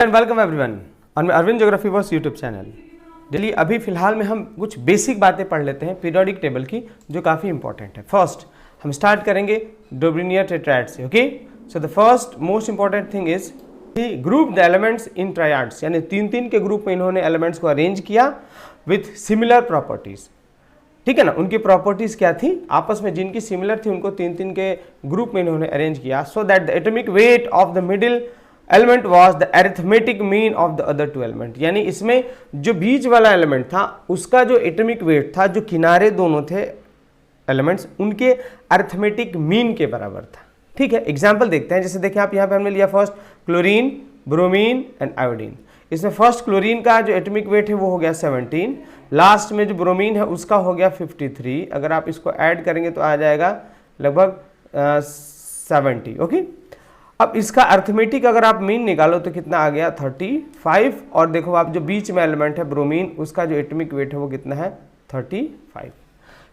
And welcome everyone on Arvind geography verse YouTube channel. चलिए अभी फिलहाल में हम कुछ बेसिक बातें पढ़ लेते हैं पीरियोडिक टेबल की, जो काफ़ी इंपॉर्टेंट है। फर्स्ट हम स्टार्ट करेंगे डोब्रिनियर टेट्राइड से। Okay, so the first most important thing is group the elements in triads, यानी तीन तीन के ग्रुप में इन्होंने एलिमेंट्स को अरेंज किया विथ सिमिलर प्रॉपर्टीज। ठीक है ना, उनकी प्रॉपर्टीज क्या थी, आपस में जिनकी सिमिलर थी उनको तीन तीन के ग्रुप में इन्होंने अरेंज किया, so that the atomic weight of the middle element was the arithmetic mean of the other two element. यानी इसमें जो बीच वाला एलिमेंट था उसका जो एटॉमिक वेट था, जो किनारे दोनों थे एलिमेंट्स, उनके अरिथमेटिक मीन के बराबर था। ठीक है, एग्जाम्पल देखते हैं। जैसे देखिए आप यहाँ पे हमने लिया first chlorine, bromine and iodine. इसमें फर्स्ट क्लोरीन का जो एटॉमिक वेट है वो हो गया 17, लास्ट में जो ब्रोमीन है उसका हो गया 53। अगर आप इसको ऐड करेंगे तो आ जाएगा लगभग 70। ओके, अब इसका अर्थमेटिक अगर आप मीन निकालो तो कितना आ गया 35। और देखो आप जो बीच में एलिमेंट है ब्रोमीन, उसका जो एटॉमिक वेट है वो कितना है 35।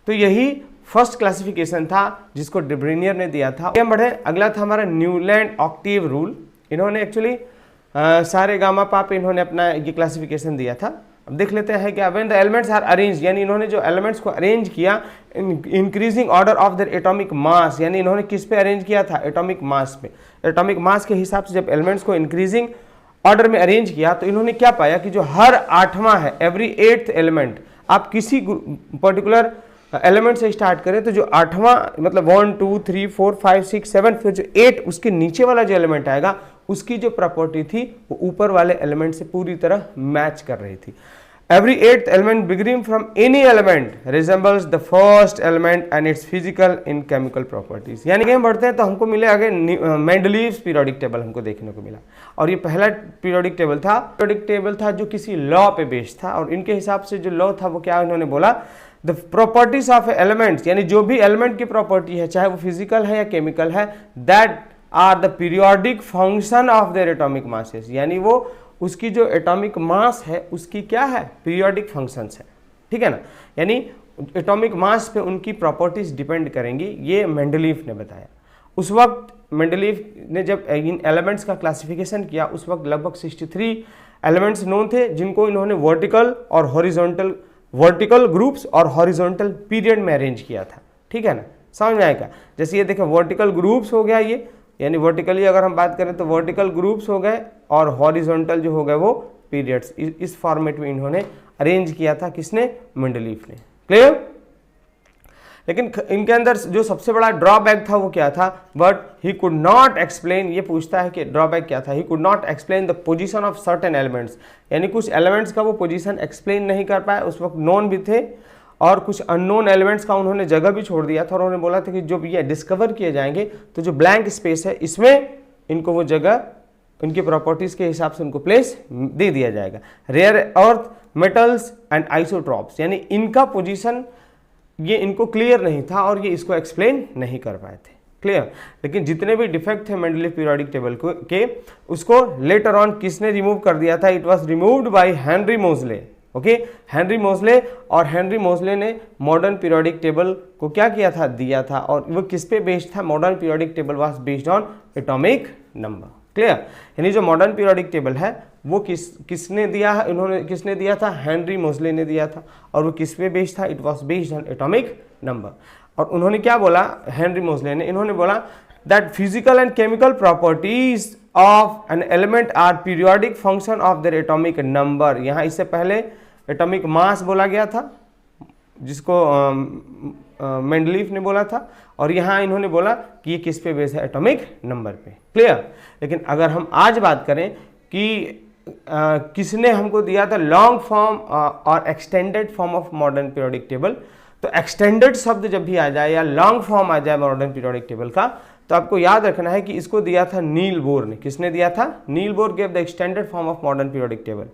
तो यही फर्स्ट क्लासिफिकेशन था जिसको डोब्रिनियर ने दिया था। आगे बढ़े, अगला था हमारा न्यूलैंड ऑक्टेव रूल। इन्होंने एक्चुअली सारे गामा पाप इन्होंने अपना ये क्लासिफिकेशन दिया था। अब देख लेते हैं क्या, when the elements are arrange, यानी इन्होंने जो एलिमेंट्स को अरेंज किया increasing order of their atomic mass, यानी इन्होंने किस पे अरेंज किया था, एटॉमिक मास पे। एटॉमिक मास के हिसाब से जब एलिमेंट्स को इंक्रीजिंग ऑर्डर में अरेंज किया तो इन्होंने क्या पाया कि जो हर आठवां है, एवरी 8th एलिमेंट, आप किसी पर्टिकुलर एलिमेंट से स्टार्ट करें तो जो आठवां मतलब 1 2 3 4 5 6 7 फिर जो 8 उसके नीचे वाला जो एलिमेंट आएगा उसकी जो प्रॉपर्टी थी वो ऊपर वाले एलिमेंट से पूरी तरह मैच कर रही थी। Every 8th element beginning from any element resembles the first element and its physical and chemical properties। यानी कि हम बढ़ते हैं तो हमको मिले आगे मेंडलीव्स पीरियोडिक टेबल हमको देखने को मिला, और ये पहला पीरियोडिक टेबल था जो किसी लॉ पे बेस्ड था। और इनके हिसाब से जो लॉ था वो क्या उन्होंने बोला, द प्रॉपर्टीज ऑफ एलिमेंट्स, यानी जो भी एलिमेंट की प्रॉपर्टी है चाहे वो फिजिकल है या केमिकल है, that are the periodic function of their atomic masses, यानी वो उसकी जो एटॉमिक मास है उसकी क्या है, पीरियोडिक फंक्शंस है। ठीक है ना, यानी एटॉमिक मास पे उनकी प्रॉपर्टीज डिपेंड करेंगी, ये मेंडलीव ने बताया। उस वक्त मेंडलीव ने जब इन एलिमेंट्स का क्लासिफिकेशन किया उस वक्त लगभग 63 एलिमेंट्स नोन थे जिनको इन्होंने वर्टिकल ग्रुप्स और हॉरिजॉन्टल पीरियड में अरेंज किया था। ठीक है ना, समझ में आएगा। जैसे ये देखें वर्टिकल ग्रुप्स हो गया ये, यानी वर्टिकली अगर हम बात करें तो वर्टिकल ग्रुप्स हो गए और हॉरिजॉन्टल जो हो गए वो पीरियड्स। इस फॉर्मेट में इन्होंने अरेंज किया था, किसने, मेंडलीव ने। क्लियर। लेकिन इनके अंदर जो सबसे बड़ा ड्रॉबैक था वो क्या था, but he could not explain, ये पूछता है कि ड्रॉबैक क्या था, he could not explain the position of certain elements, यानी कुछ एलिमेंट्स का वो पोजीशन एक्सप्लेन नहीं कर पाए। उस वक्त नॉन भी थे और कुछ अननोन एलिमेंट्स का उन्होंने जगह भी छोड़ दिया था, और उन्होंने बोला था कि जब ये डिस्कवर किए जाएंगे तो जो ब्लैंक स्पेस है इसमें इनको वो जगह उनकी प्रॉपर्टीज के हिसाब से उनको प्लेस दे दिया जाएगा। रेयर अर्थ, मेटल्स एंड आइसोट्रॉप्स, यानी इनका पोजीशन ये इनको क्लियर नहीं था और ये इसको एक्सप्लेन नहीं कर पाए थे। क्लियर। लेकिन जितने भी डिफेक्ट थे मेंडलीव पीरियोडिक टेबल के, उसको लेटर ऑन किसने रिमूव कर दिया था, it was removed by Henry मोजले। ओके, हेनरी मोजले, और हेनरी मोजले ने मॉडर्न पीरियोडिक टेबल को क्या किया था, दिया था। और वो किस पे बेस्ड था, modern periodic table was based on atomic number. Clear. यानी जो मॉडर्न पीरियोडिक टेबल है वो किसने दिया है, इन्होंने किसने दिया था, हेनरी मोजले ने दिया था। और वो किस पे बेस्ड था, it was based on atomic number. और उन्होंने क्या बोला, हेनरी मोजले ने, इन्होंने बोला that physical and chemical properties of an element are periodic function of their atomic number. यहाँ इससे पहले एटॉमिक मास बोला गया था जिसको मेंडलीव ने बोला था, और यहाँ इन्होंने बोला कि ये किस पे बेस है, एटॉमिक नंबर पे। क्लियर। लेकिन अगर हम आज बात करें कि किसने हमको दिया था लॉन्ग फॉर्म और extended form of modern periodic table, तो एक्सटेंडेड शब्द जब भी आ जाए या लॉन्ग फॉर्म आ जाए मॉडर्न पीरियोडिक टेबल का, तो आपको याद रखना है कि इसको दिया था नील बोर ने। किसने दिया था, Niels Bohr gave the extended form of modern periodic table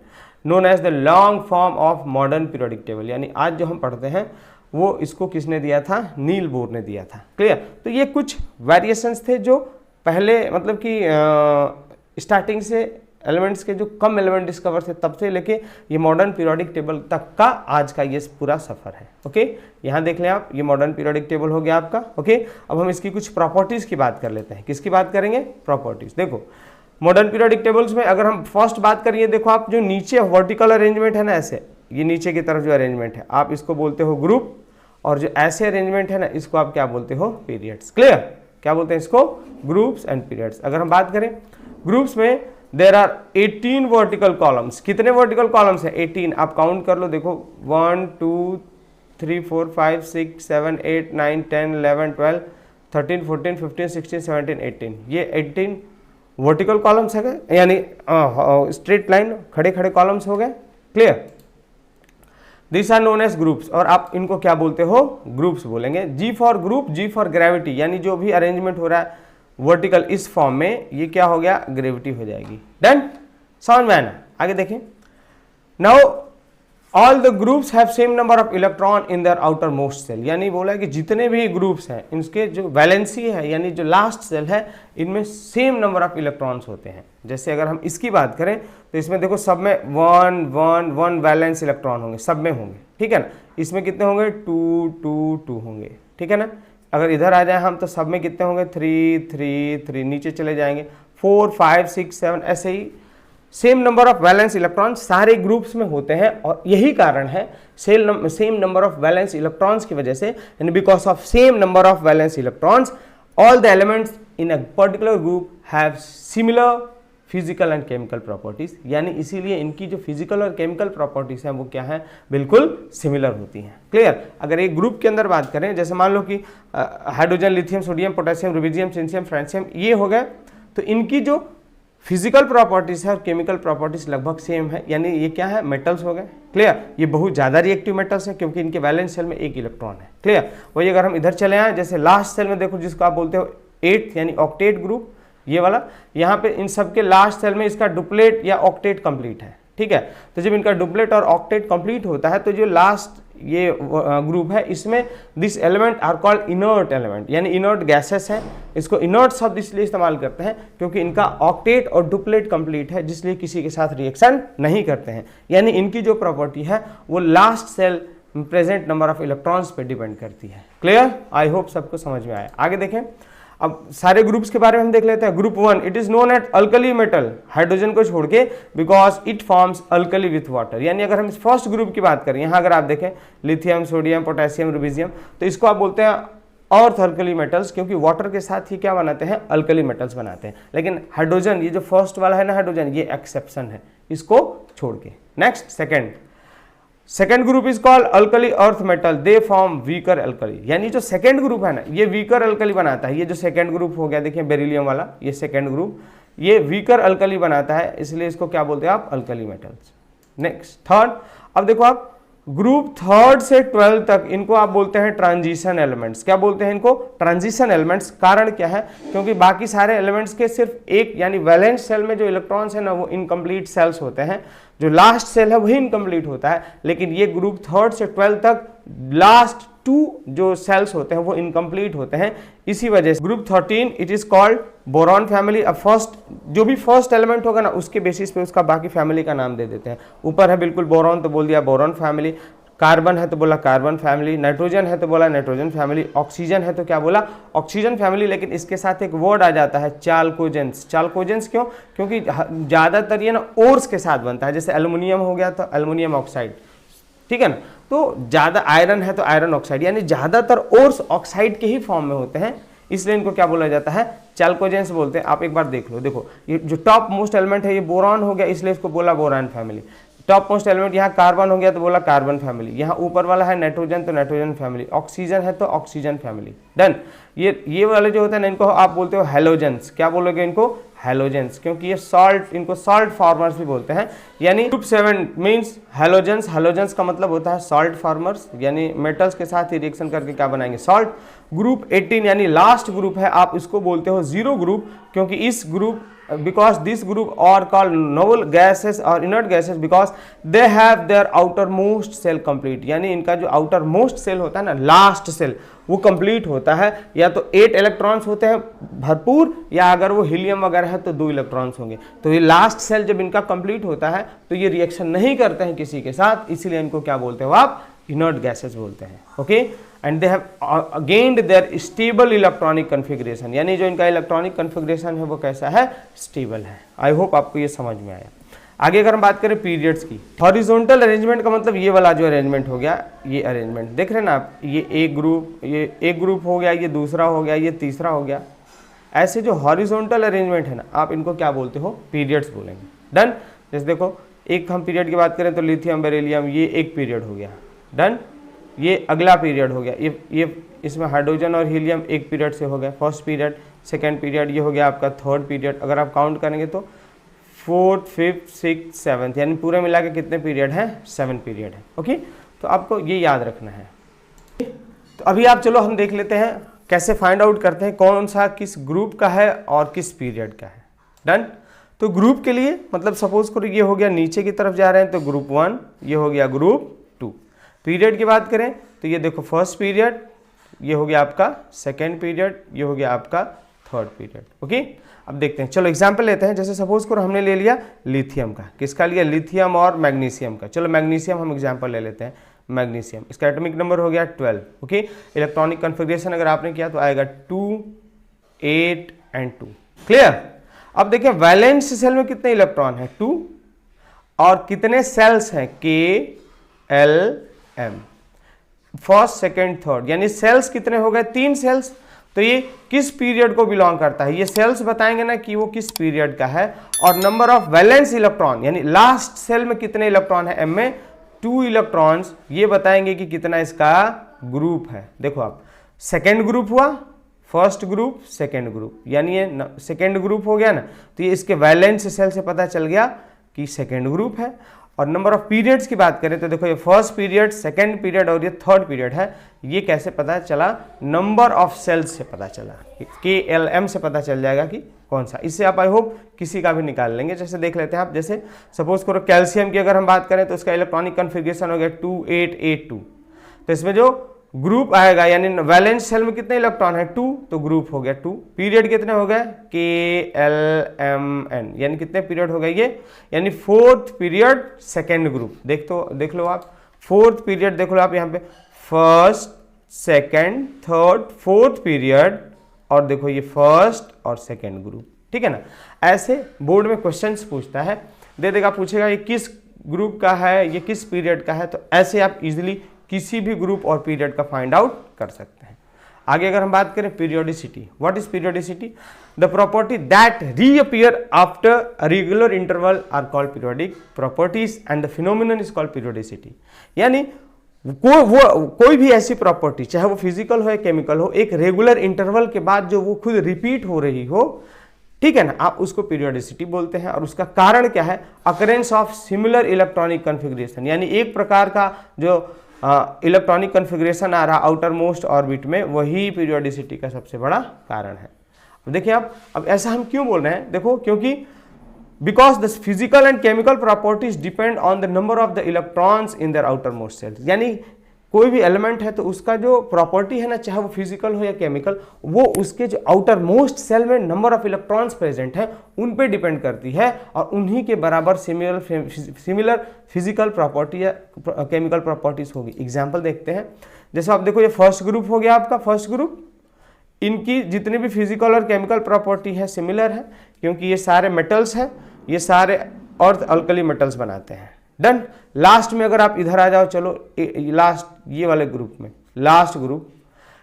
known as the long form of modern periodic table. यानी आज जो हम पढ़ते हैं वो इसको किसने दिया था, नील बोर ने दिया था। क्लियर। तो ये कुछ वेरिएशंस थे जो पहले मतलब कि स्टार्टिंग से एलिमेंट्स के जो कम एलिमेंट डिस्कवर थे तब से लेके ये मॉडर्न पीरियोडिक टेबल तक का आज का ये पूरा सफर है। ओके, यहाँ देख लें आप, ये मॉडर्न पीरियोडिक टेबल हो गया आपका। ओके, अब हम इसकी कुछ प्रॉपर्टीज की बात कर लेते हैं। किसकी बात करेंगे, प्रॉपर्टीज। देखो मॉडर्न पीरियोडिक टेबल्स में अगर हम फर्स्ट बात करिए, देखो आप जो नीचे वर्टिकल अरेंजमेंट है ना, ऐसे ये नीचे की तरफ जो अरेंजमेंट है आप इसको बोलते हो ग्रुप, और जो ऐसे अरेंजमेंट है ना इसको आप क्या बोलते हो, पीरियड्स। क्लियर? क्या बोलते हैं इसको, ग्रुप्स एंड पीरियड्स। अगर हम बात करें ग्रुप्स में, देर आर 18 वर्टिकल कॉलम्स। कितने वर्टिकल कॉलम्स हैं? 18। आप काउंट कर लो, देखो 1 2 3 4 5 6 7 8 9 10 11 12 13 14 15 16 17 18, ये 18 वर्टिकल कॉलम्स है, यानी स्ट्रेट लाइन खड़े खड़े कॉलम्स हो गए। Clear? This are known as groups, और आप इनको क्या बोलते हो, ग्रुप्स बोलेंगे। G for group, G for gravity, यानी जो भी अरेंजमेंट हो रहा है वर्टिकल इस फॉर्म में, ये क्या हो गया, ग्रेविटी हो जाएगी। डन? समझ में आना? आगे देखें। Now all the groups have same number of electron in their outer most shell, यानी बोला कि जितने भी ग्रुप्स हैं इनके जो वैलेंसी है यानी जो लास्ट सेल है इनमें सेम नंबर ऑफ इलेक्ट्रॉन्स होते हैं। जैसे अगर हम इसकी बात करें तो इसमें देखो सब में 1 1 1 वैलेंस इलेक्ट्रॉन होंगे, सब में होंगे, ठीक है ना। इसमें कितने होंगे, 2 2 2 होंगे, ठीक है ना। अगर इधर आ जाए हम तो सब में कितने होंगे, 3 3 3, नीचे चले जाएंगे 4 5 6 7, ऐसे ही same number of valence electrons सारे ग्रुप्स में होते हैं। और यही कारण है same number of valence electrons की वजह से, यानी because of same number of valence electrons all the elements in a particular group have similar physical and chemical properties, यानी इसीलिए इनकी जो फिजिकल और केमिकल प्रॉपर्टीज हैं वो क्या है, बिल्कुल सिमिलर होती हैं। क्लियर? अगर एक ग्रुप के अंदर बात करें, जैसे मान लो कि hydrogen, lithium, sodium, potassium, rubidium, caesium, francium, ये हो गए, तो इनकी जो फिजिकल प्रॉपर्टीज है और केमिकल प्रॉपर्टीज लगभग सेम है, यानी ये क्या है, मेटल्स हो गए। क्लियर? ये बहुत ज़्यादा रिएक्टिव मेटल्स है क्योंकि इनके वैलेंस सेल में एक इलेक्ट्रॉन है। क्लियर? वही अगर हम इधर चले आए, जैसे लास्ट सेल में देखो जिसको आप बोलते हो 8th यानी ऑक्टेट ग्रुप, ये वाला, यहाँ पे इन सब के लास्ट सेल में इसका डुप्लेट या ऑक्टेट कंप्लीट है, ठीक है। तो जब इनका डुप्लेट और ऑक्टेट कंप्लीट होता है तो जो लास्ट ये ग्रुप है इसमें this element are called inert element, यानी इनर्ट गैसेस है। इसको इनर्ट शब्द इसलिए इस्तेमाल करते हैं क्योंकि इनका ऑक्टेट और डुप्लेट कंप्लीट है, जिसलिए किसी के साथ रिएक्शन नहीं करते हैं, यानी इनकी जो प्रॉपर्टी है वो last shell present number of electrons पे डिपेंड करती है। क्लियर? आई होप सबको समझ में आया। आगे देखें, अब सारे ग्रुप्स के बारे में हम देख लेते हैं। Group 1, it is known at alkali metal, hydrogen को छोड़ के, because it forms alkali with water, यानी अगर हम इस फर्स्ट ग्रुप की बात करें, यहाँ अगर आप देखें लिथियम, सोडियम, पोटेशियम, रुबिडियम, तो इसको आप बोलते हैं अर्थ अल्कली मेटल्स, क्योंकि वाटर के साथ ही क्या बनाते हैं, अल्कली मेटल्स बनाते हैं। लेकिन हाइड्रोजन, ये जो फर्स्ट वाला है ना हाइड्रोजन, ये एक्सेप्शन है इसको छोड़ के। Next, second group is called alkali earth metal, they form weaker alkali, यानी जो सेकेंड ग्रुप है ना ये वीकर अल्कली बनाता है। ये जो सेकेंड ग्रुप हो गया, देखिए बेरिलियम वाला, ये सेकेंड ग्रुप, ये वीकर अल्कली बनाता है, इसलिए इसको क्या बोलते हैं आप, अल्कली मेटल्स। नेक्स्ट, थर्ड, अब देखो आप ग्रुप 3rd से 12 तक इनको आप बोलते हैं ट्रांजिशन एलिमेंट्स। क्या बोलते हैं इनको, ट्रांजिशन एलिमेंट्स। कारण क्या है, क्योंकि बाकी सारे एलिमेंट्स के सिर्फ एक, यानी वैलेंस सेल में जो इलेक्ट्रॉन्स है ना वो इनकम्प्लीट सेल्स होते हैं, जो लास्ट सेल है वही इनकम्प्लीट होता है, लेकिन ये ग्रुप 3rd से 12 तक लास्ट 2 जो सेल्स होते हैं वो इनकम्प्लीट होते हैं। इसी वजह से group 13 it is called boron family. अब फर्स्ट जो भी फर्स्ट एलिमेंट होगा ना उसके बेसिस पे उसका बाकी फैमिली का नाम दे देते हैं। ऊपर है बिल्कुल बोरॉन तो बोल दिया बोरॉन फैमिली, कार्बन है तो बोला कार्बन फैमिली, नाइट्रोजन है तो बोला नाइट्रोजन फैमिली, ऑक्सीजन है तो क्या बोला, ऑक्सीजन फैमिली। लेकिन इसके साथ एक वर्ड आ जाता है चाल्कोजेंस। चाल्कोजेंस क्यों, क्योंकि ज़्यादातर ये ना ओर्स के साथ बनता है, जैसे एल्युमिनियम हो गया तो एल्युमिनियम ऑक्साइड, ठीक है ना। तो ज़्यादा आयरन है तो आयरन ऑक्साइड, यानी ज़्यादातर ओर्स ऑक्साइड के ही फॉर्म में होते हैं, इसलिए इनको क्या बोला जाता है, चाल्कोजेंस बोलते हैं। आप एक बार देख लो, देखो ये जो टॉप मोस्ट एलिमेंट है ये बोरॉन हो गया, इसलिए इसको बोला boron family. Top most element यहाँ कार्बन हो गया तो बोला कार्बन फैमिली, यहाँ ऊपर वाला है नाइट्रोजन तो नाइट्रोजन फैमिली, ऑक्सीजन है तो ऑक्सीजन फैमिली। डन। ये वाले जो होते हैं ना इनको आप बोलते हो हेलोजेंस। क्या बोलोगे इनको, हेलोजेंस, क्योंकि ये सॉल्ट, इनको सॉल्ट फार्मर्स भी बोलते हैं। यानी ग्रुप 7 मीन्स हेलोजेंस। हेलोजेंस का मतलब होता है सॉल्ट फार्मर्स, यानी मेटल्स के साथ ही रिएक्शन करके क्या बनाएंगे, सॉल्ट। ग्रुप 18 यानी लास्ट ग्रुप है, आप इसको बोलते हो जीरो ग्रुप, क्योंकि इस group because this group are called noble gases or inert gases because they have their outermost cell complete, यानी इनका जो outermost cell होता है ना, लास्ट सेल, वो कंप्लीट होता है। या तो 8 इलेक्ट्रॉन्स होते हैं भरपूर, या अगर वो हीलियम वगैरह है तो 2 इलेक्ट्रॉन्स होंगे। तो ये लास्ट सेल जब इनका कंप्लीट होता है तो ये रिएक्शन नहीं करते हैं किसी के साथ, इसीलिए इनको क्या बोलते हो आप, इनर्ट गैसेस बोलते हैं। Okay, and they have gained their stable electronic configuration, यानी जो इनका इलेक्ट्रॉनिक कन्फिग्रेशन है वो कैसा है, स्टेबल है। आई होप आपको ये समझ में आया। आगे अगर हम बात करें पीरियड्स की, हॉरिजॉन्टल अरेंजमेंट का मतलब ये वाला जो अरेंजमेंट हो गया, ये अरेंजमेंट देख रहे हैं ना आप, ये एक ग्रुप हो गया, ये दूसरा हो गया, ये तीसरा हो गया। ऐसे जो हॉरिजॉन्टल अरेंजमेंट है ना, आप इनको क्या बोलते हो, पीरियड्स बोलेंगे। डन। जैसे देखो एक हम पीरियड की बात करें तो लिथियम बेरिलियम, ये एक पीरियड हो गया। डन। ये अगला पीरियड हो गया, ये इसमें हाइड्रोजन और हीलियम एक पीरियड से हो गया, फर्स्ट पीरियड, सेकेंड पीरियड, ये हो गया आपका थर्ड पीरियड। अगर आप काउंट करेंगे तो फोर्थ, फिफ्थ, सिक्स, सेवन्थ, यानी पूरे मिला के कितने पीरियड है, 7 पीरियड है। ओके, तो आपको ये याद रखना है। तो अभी आप चलो हम देख लेते हैं कैसे फाइंड आउट करते हैं कौन सा किस ग्रुप का है और किस पीरियड का है। डन। तो ग्रुप के लिए मतलब सपोज करो ये हो गया नीचे की तरफ जा रहे हैं तो ग्रुप 1, ये हो गया ग्रुप 2। पीरियड की बात करें तो ये देखो फर्स्ट पीरियड, ये हो गया आपका सेकेंड पीरियड, ये हो गया आपका थर्ड पीरियड। ओके, अब देखते हैं, चलो एग्जांपल लेते हैं। जैसे सपोज करो हमने ले लिया लिथियम का, किसका लिया, लिथियम और मैग्नीशियम का। चलो मैग्नीशियम हम एग्जांपल ले लेते हैं, मैग्नीशियम, इसका एटॉमिक नंबर हो गया 12। ओके, इलेक्ट्रॉनिक कन्फिग्रेशन अगर आपने किया तो आएगा 2, 8 एंड 2। क्लियर। अब देखिए वैलेंस सेल में कितने इलेक्ट्रॉन है, 2, और कितने सेल्स हैं, KLM, फर्स्ट सेकेंड थर्ड, यानी सेल्स कितने हो गए, 3 सेल्स। तो ये किस पीरियड को बिलोंग करता है, ये सेल्स बताएंगे ना कि वो किस पीरियड का है। और नंबर ऑफ वैलेंस इलेक्ट्रॉन, यानी लास्ट सेल में कितने इलेक्ट्रॉन है, M में 2 इलेक्ट्रॉन्स, ये बताएंगे कि कितना इसका ग्रुप है। देखो आप, सेकेंड ग्रुप हुआ, फर्स्ट ग्रुप, सेकेंड ग्रुप, यानी ये सेकेंड ग्रुप हो गया ना, तो ये इसके वैलेंस सेल से पता चल गया कि सेकेंड ग्रुप है। और नंबर ऑफ पीरियड्स की बात करें तो देखो ये फर्स्ट पीरियड, सेकेंड पीरियड और ये थर्ड पीरियड है। ये कैसे पता चला, नंबर ऑफ सेल्स से पता चला, KLM से पता चल जाएगा कि कौन सा। इससे आप आई होप किसी का भी निकाल लेंगे। जैसे देख लेते हैं आप, जैसे सपोज करो कैल्शियम की अगर हम बात करें तो उसका इलेक्ट्रॉनिक कन्फिग्रेशन हो गया 2882। तो इसमें जो ग्रुप आएगा, यानी वैलेंस सेल में कितने इलेक्ट्रॉन है, 2, तो ग्रुप हो गया 2। पीरियड कितने हो गए, KLMN, यानी कितने पीरियड हो गए ये, यानी फोर्थ पीरियड सेकेंड ग्रुप। देख लो आप, फोर्थ पीरियड देख लो आप यहाँ पे, first, second, third, fourth period, और देखो ये फर्स्ट और सेकेंड ग्रुप। ठीक है ना। ऐसे बोर्ड में क्वेश्चंस पूछता है, दे देगा, पूछेगा ये किस ग्रुप का है, ये किस पीरियड का है, तो ऐसे आप इजिली किसी भी ग्रुप और पीरियड का फाइंड आउट कर सकते हैं। आगे अगर हम बात करें periodicity, what is periodicity, the property that reappear after a regular interval are called periodic properties and the phenomenon is called periodicity. यानी कोई भी ऐसी प्रॉपर्टी, चाहे वो फिजिकल हो या केमिकल हो, एक रेगुलर इंटरवल के बाद जो वो खुद रिपीट हो रही हो, ठीक है ना, आप उसको पीरियोडिसिटी बोलते हैं। और उसका कारण क्या है, occurrence of similar electronic configuration, यानी एक प्रकार का जो इलेक्ट्रॉनिक कन्फिग्रेशन आ रहा आउटर मोस्ट ऑर्बिट में, वही पीरियोडिसिटी का सबसे बड़ा कारण है। अब देखिए आप, अब ऐसा हम क्यों बोल रहे हैं, देखो क्योंकि because the physical and chemical properties depend on the number of the electrons in their outer most shells. यानी कोई भी एलिमेंट है तो उसका जो प्रॉपर्टी है ना, चाहे वो फिजिकल हो या केमिकल, वो उसके जो आउटर मोस्ट सेल में नंबर ऑफ इलेक्ट्रॉन्स प्रेजेंट है उन पे डिपेंड करती है, और उन्हीं के बराबर सिमिलर फिजिकल प्रॉपर्टी या केमिकल प्रॉपर्टीज होगी। एग्जाम्पल देखते हैं, जैसे आप देखो ये फर्स्ट ग्रुप हो गया आपका, फर्स्ट ग्रुप, इनकी जितनी भी फिजिकल और केमिकल प्रॉपर्टी है सिमिलर है, क्योंकि ये सारे मेटल्स हैं, ये सारे अर्थ अल्कली मेटल्स बनाते हैं। डन। लास्ट में अगर आप इधर आ जाओ, चलो लास्ट ये वाले ग्रुप में, लास्ट ग्रुप,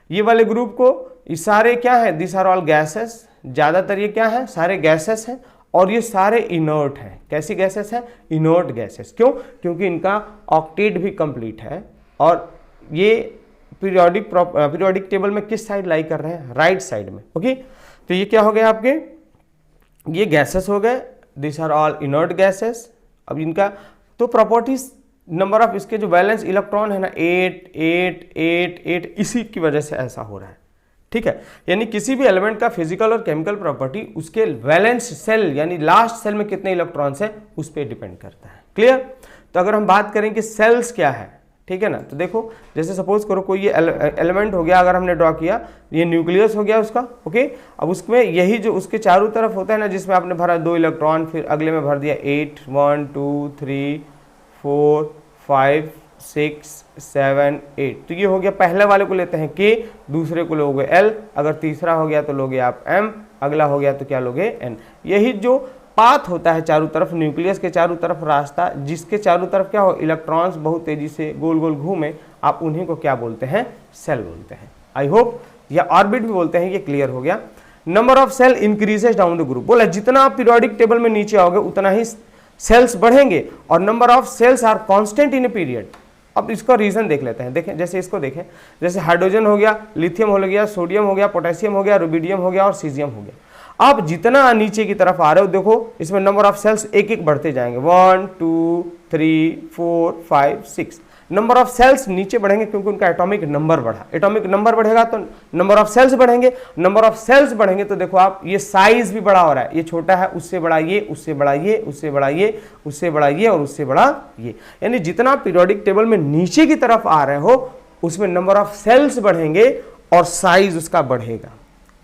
ये वाले ग्रुप को, ये सारे क्या है, दिस आर ऑल गैसेस, ज्यादातर ये क्या है, सारे गैसेस हैं, और ये सारे इनर्ट हैं। कैसी गैसेस हैं, इनर्ट गैसेस। क्यों, क्योंकि इनका ऑक्टेट भी कंप्लीट है, और ये पीरियोडिक टेबल में किस साइड लाई कर रहे हैं, राइट साइड में। ओके, तो ये क्या हो गया आपके, ये गैसेस हो गए, this are all inert gases. अब इनका तो प्रॉपर्टीज, नंबर ऑफ इसके जो वैलेंस इलेक्ट्रॉन है ना, 8 8 8 8, इसी की वजह से ऐसा हो रहा है। ठीक है, यानी किसी भी एलिमेंट का फिजिकल और केमिकल प्रॉपर्टी उसके वैलेंस सेल यानी लास्ट सेल में कितने इलेक्ट्रॉन्स है उस पर डिपेंड करता है। क्लियर। तो अगर हम बात करें कि सेल्स क्या है, ठीक है ना, तो देखो जैसे सपोज करो कोई ये एलिमेंट हो गया, अगर हमने ड्रॉ किया, ये न्यूक्लियस हो गया उसका। ओके, अब उसमें यही जो उसके चारों तरफ होता है ना, जिसमें आपने भरा 2 इलेक्ट्रॉन, फिर अगले में भर दिया 8 1 2 3 4 5 6 7 8। तो ये हो गया, पहले वाले को लेते हैं K, दूसरे को लोगे L, अगर तीसरा हो गया तो लोगे आप M, अगला हो गया तो क्या लोगे N। यही जो पाथ होता है चारों तरफ, न्यूक्लियस के चारों तरफ रास्ता, जिसके चारों तरफ क्या हो, इलेक्ट्रॉन्स बहुत तेजी से गोल गोल घूमे, आप उन्हीं को क्या बोलते हैं, सेल बोलते हैं। आई होप, या ऑर्बिट भी बोलते हैं, ये क्लियर हो गया। Number of shell increases down the group, बोला जितना आप पीरियोडिक टेबल में नीचे आओगे उतना ही सेल्स बढ़ेंगे, और number of shells are constant in a period. अब इसका रीजन देख लेते हैं, देखें जैसे इसको देखें, जैसे हाइड्रोजन हो गया, लिथियम हो गया, सोडियम हो गया, पोटेशियम हो गया, रुबिडियम हो गया और सीजियम हो गया। आप जितना नीचे की तरफ आ रहे हो देखो इसमें नंबर ऑफ सेल्स एक एक बढ़ते जाएंगे, 1 2 3 4 5 6। नंबर ऑफ सेल्स नीचे बढ़ेंगे क्योंकि उनका एटॉमिक नंबर बढ़ा, एटॉमिक नंबर बढ़ेगा तो नंबर ऑफ सेल्स बढ़ेंगे, नंबर ऑफ सेल्स बढ़ेंगे तो देखो आप ये साइज भी बड़ा हो रहा है, ये छोटा है, उससे बड़ा ये, उससे बड़ा ये, उससे बड़ा ये, उससे बड़ा ये और उससे बड़ा ये। यानी जितना पीरियोडिक टेबल में नीचे की तरफ आ रहे हो उसमें नंबर ऑफ सेल्स बढ़ेंगे और साइज उसका बढ़ेगा।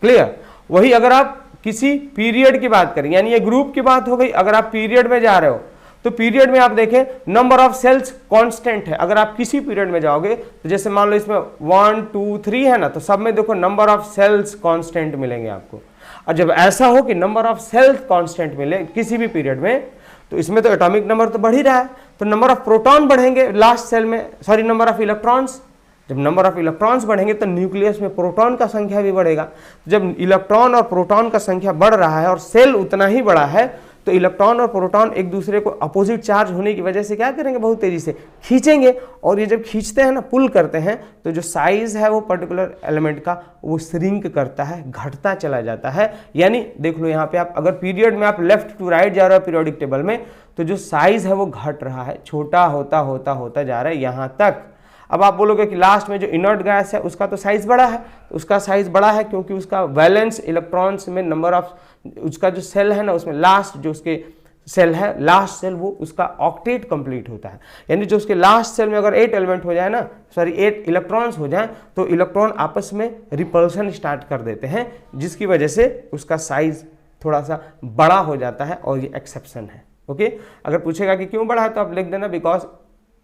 क्लियर। वही अगर आप किसी पीरियड की बात करें, यानी ये ग्रुप की बात हो गई, अगर आप पीरियड में जा रहे हो तो पीरियड में आप देखें नंबर ऑफ सेल्स कांस्टेंट है। अगर आप किसी पीरियड में जाओगे तो जैसे मान लो इसमें 1 2 3 है ना, तो सब में देखो नंबर ऑफ सेल्स कांस्टेंट मिलेंगे आपको। और जब ऐसा हो कि नंबर ऑफ सेल्स कांस्टेंट मिले किसी भी पीरियड में, तो इसमें तो एटॉमिक नंबर तो बढ़ ही रहा है, तो नंबर ऑफ प्रोटॉन बढ़ेंगे लास्ट सेल में, सॉरी नंबर ऑफ इलेक्ट्रॉन्स। जब नंबर ऑफ इलेक्ट्रॉन्स बढ़ेंगे तो न्यूक्लियस में प्रोटॉन का संख्या भी बढ़ेगा। जब इलेक्ट्रॉन और प्रोटॉन का संख्या बढ़ रहा है और सेल उतना ही बड़ा है, तो इलेक्ट्रॉन और प्रोटॉन एक दूसरे को अपोजिट चार्ज होने की वजह से क्या करेंगे, बहुत तेजी से खींचेंगे। और ये जब खींचते हैं ना, पुल करते हैं, तो जो साइज है वो पर्टिकुलर एलिमेंट का वो श्रिंक करता है, घटता चला जाता है। यानी देख लो यहाँ पे आप अगर पीरियड में आप लेफ्ट टू राइट जा रहे हो पीरियोडिक टेबल में, तो जो साइज है वो घट रहा है, छोटा होता होता होता जा रहा है यहाँ तक। अब आप बोलोगे कि लास्ट में जो इनर्ट गैस है उसका तो साइज बड़ा है, तो उसका साइज बड़ा है क्योंकि उसका वैलेंस इलेक्ट्रॉन्स में नंबर ऑफ, उसका जो सेल है ना उसमें लास्ट जो उसके सेल है, लास्ट सेल वो उसका ऑक्टेट कंप्लीट होता है। यानी जो उसके लास्ट सेल में अगर 8 एलिमेंट हो जाए ना, सॉरी 8 इलेक्ट्रॉन्स हो जाए, तो इलेक्ट्रॉन आपस में रिपल्सन स्टार्ट कर देते हैं, जिसकी वजह से उसका साइज थोड़ा सा बड़ा हो जाता है, और ये एक्सेप्शन है। ओके, अगर पूछेगा कि क्यों बड़ा है तो आप लिख देना because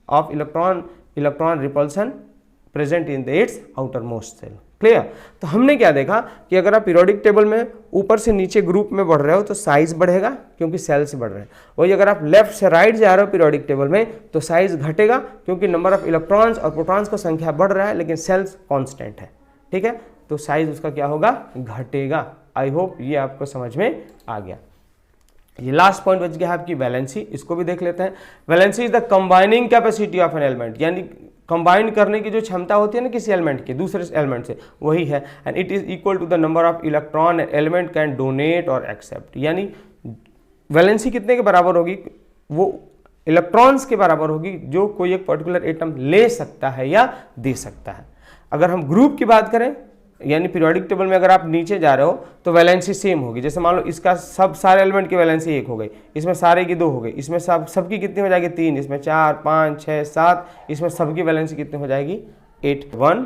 of electron repulsion present in the its outer most shell. Clear. तो हमने क्या देखा कि अगर आप पीरियोडिक टेबल में ऊपर से नीचे ग्रुप में बढ़ रहे हो तो साइज बढ़ेगा क्योंकि सेल्स बढ़ रहे हैं। वही अगर आप लेफ्ट से राइट जा रहे हो पीरियोडिक टेबल में तो साइज घटेगा क्योंकि नंबर ऑफ इलेक्ट्रॉन्स और प्रोटॉन्स का संख्या बढ़ रहा है लेकिन सेल्स कांस्टेंट है। ठीक है, तो साइज उसका क्या होगा, घटेगा। आई होप ये आपको समझ में आ गया। ये लास्ट पॉइंट बच गया है आपकी वैलेंसी, इसको भी देख लेते हैं। Valency is the combining capacity of an element, यानी कंबाइन करने की जो क्षमता होती है ना किसी एलिमेंट की दूसरे एलिमेंट से, वही है। And it is equal to the number of electron element can donate और एक्सेप्ट, यानी वैलेंसी कितने के बराबर होगी, वो इलेक्ट्रॉन्स के बराबर होगी जो कोई एक पर्टिकुलर एटम ले सकता है या दे सकता है। अगर हम ग्रुप की बात करें, यानी पीरियोडिक टेबल में अगर आप नीचे जा रहे हो तो वैलेंसी सेम होगी। जैसे मान लो इसका सब सारे एलिमेंट की वैलेंसी 1 हो गई, इसमें सारे की 2 हो गई, इसमें सबकी कितनी हो जाएगी 3, इसमें 4 5 6 7, इसमें सबकी वैलेंसी कितनी हो जाएगी 8 1।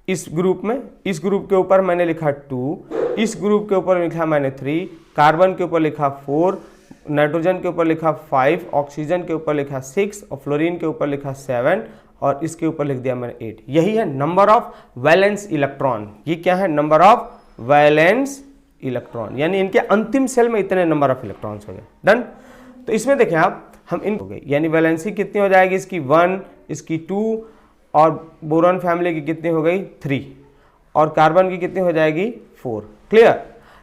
इस ग्रुप में, इस ग्रुप के ऊपर मैंने लिखा 2, इस ग्रुप के ऊपर लिखा मैंने 3, कार्बन के ऊपर लिखा 4, नाइट्रोजन के ऊपर लिखा 5, ऑक्सीजन के ऊपर लिखा 6 और फ्लोरीन के ऊपर लिखा 7 और इसके ऊपर लिख दिया मैंने 8। यही है नंबर ऑफ वैलेंस इलेक्ट्रॉन। ये क्या है, नंबर ऑफ वैलेंस इलेक्ट्रॉन, यानी इनके अंतिम सेल में इतने नंबर ऑफ इलेक्ट्रॉन्स हो गए। डन। तो इसमें देखें आप, हम इन हो गए, यानी वैलेंसी कितनी हो जाएगी इसकी 1, इसकी 2 और बोरॉन फैमिली की कितनी हो गई 3 और कार्बन की कितनी हो जाएगी 4। क्लियर।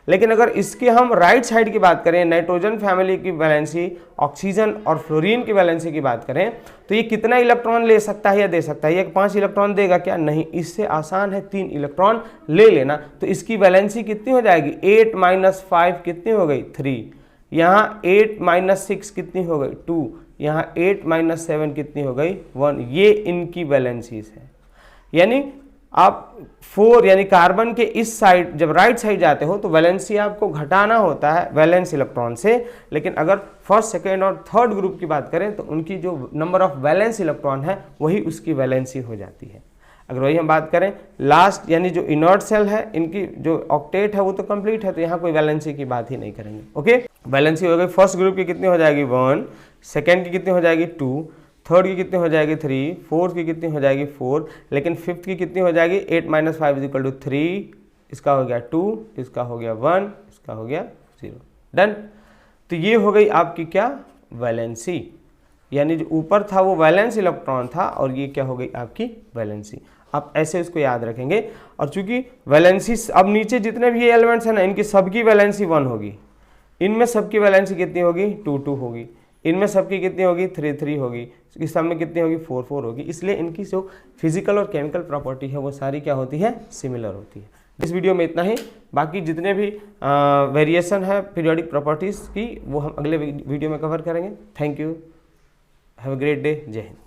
लेकिन अगर इसके हम राइट साइड की बात करें, नाइट्रोजन फैमिली की वैलेंसी, ऑक्सीजन और फ्लोरीन की वैलेंसी की बात करें, तो ये कितना इलेक्ट्रॉन ले सकता है या दे सकता है, ये 5 इलेक्ट्रॉन देगा क्या, नहीं। इससे आसान है 3 इलेक्ट्रॉन ले लेना। तो इसकी वैलेंसी कितनी हो जाएगी 8 - 5 कितनी हो गई 3, यहाँ 8 - 6 कितनी हो गई 2, यहाँ 8 - 7 कितनी हो गई 1। ये इनकी वैलेंसीज है। यानी आप 4 यानी कार्बन के इस साइड जब राइट साइड जाते हो तो वैलेंसी आपको घटाना होता है वैलेंस इलेक्ट्रॉन से, लेकिन अगर फर्स्ट सेकेंड और थर्ड ग्रुप की बात करें तो उनकी जो नंबर ऑफ वैलेंस इलेक्ट्रॉन है वही उसकी वैलेंसी हो जाती है। अगर वही हम बात करें लास्ट यानी जो इनर्ट सेल है, इनकी जो ऑक्टेट है वो तो कंप्लीट है, तो यहाँ कोई वैलेंसी की बात ही नहीं करेंगे। ओके, वैलेंसी हो गई, फर्स्ट ग्रुप की कितनी हो जाएगी 1, सेकेंड की कितनी हो जाएगी 2, थर्ड की कितनी हो जाएगी 3, फोर्थ की कितनी हो जाएगी 4, लेकिन फिफ्थ की कितनी हो जाएगी 8 - 5 = 3, इसका हो गया 2, इसका हो गया 1, इसका हो गया 0। डन। तो ये हो गई आपकी क्या वैलेंसी, यानी जो ऊपर था वो वैलेंस इलेक्ट्रॉन था और ये क्या हो गई आपकी वैलेंसी। आप ऐसे उसको याद रखेंगे। और चूंकि वैलेंसी अब नीचे जितने भी एलिमेंट्स हैं ना इनकी सबकी वैलेंसी 1 होगी, इनमें सबकी वैलेंसी कितनी होगी 2 2 होगी, इनमें सबकी कितनी होगी 3 3 होगी, इस सब में कितनी होगी 4 4 होगी। इसलिए इनकी जो फिजिकल और केमिकल प्रॉपर्टी है वो सारी क्या होती है सिमिलर होती है। इस वीडियो में इतना ही, बाकी जितने भी वेरिएशन है पीरियोडिक प्रॉपर्टीज़ की वो हम अगले वीडियो में कवर करेंगे। Thank you, have a great day, जय हिंद।